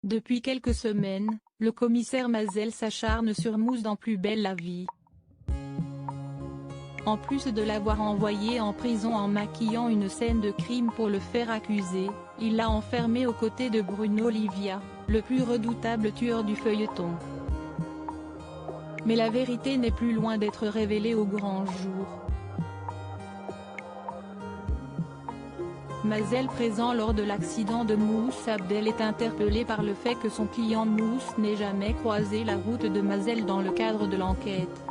Depuis quelques semaines, le commissaire Mazel s'acharne sur Mousse dans Plus belle la vie. En plus de l'avoir envoyé en prison en maquillant une scène de crime pour le faire accuser, il l'a enfermé aux côtés de Bruno Livia, le plus redoutable tueur du feuilleton. Mais la vérité n'est plus loin d'être révélée au grand jour. Mazel, présent lors de l'accident de Mousse Abdel, est interpellé par le fait que son client Mousse n'ait jamais croisé la route de Mazel dans le cadre de l'enquête.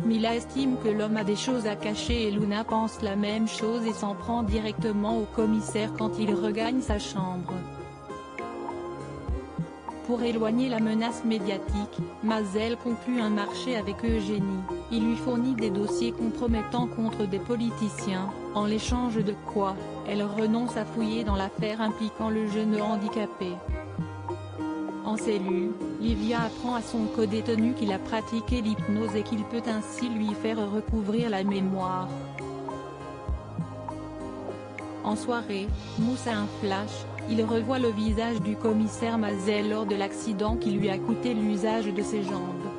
Mila estime que l'homme a des choses à cacher et Luna pense la même chose et s'en prend directement au commissaire quand il regagne sa chambre. Pour éloigner la menace médiatique, Mazel conclut un marché avec Eugénie, il lui fournit des dossiers compromettants contre des politiciens, en l'échange de quoi, elle renonce à fouiller dans l'affaire impliquant le jeune handicapé. En cellule, Livia apprend à son codétenu qu'il a pratiqué l'hypnose et qu'il peut ainsi lui faire recouvrir la mémoire. En soirée, Mousse a un flash, il revoit le visage du commissaire Mazel lors de l'accident qui lui a coûté l'usage de ses jambes.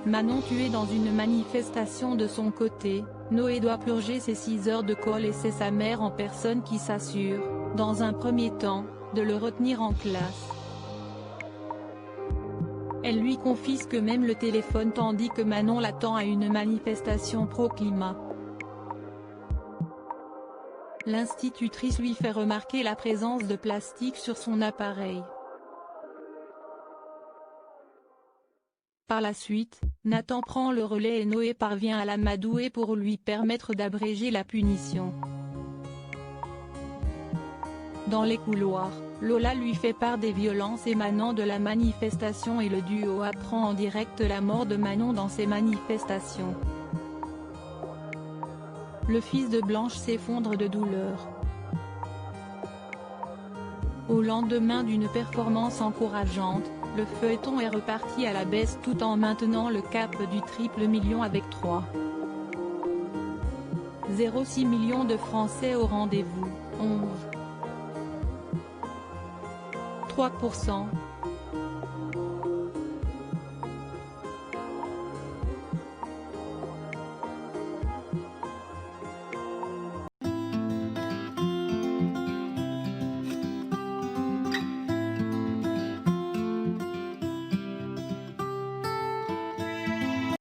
Manon tuée dans une manifestation de son côté, Noé doit purger ses 6 heures de colle et c'est sa mère en personne qui s'assure, dans un premier temps, de le retenir en classe. Elle lui confisque même le téléphone tandis que Manon l'attend à une manifestation pro-climat. L'institutrice lui fait remarquer la présence de plastique sur son appareil. Par la suite, Nathan prend le relais et Noé parvient à l'amadouer pour lui permettre d'abréger la punition. Dans les couloirs, Lola lui fait part des violences émanant de la manifestation et le duo apprend en direct la mort de Manon dans ces manifestations. Le fils de Blanche s'effondre de douleur. Au lendemain d'une performance encourageante, le feuilleton est reparti à la baisse tout en maintenant le cap du triple million avec 3,06 millions de Français au rendez-vous, 11,3%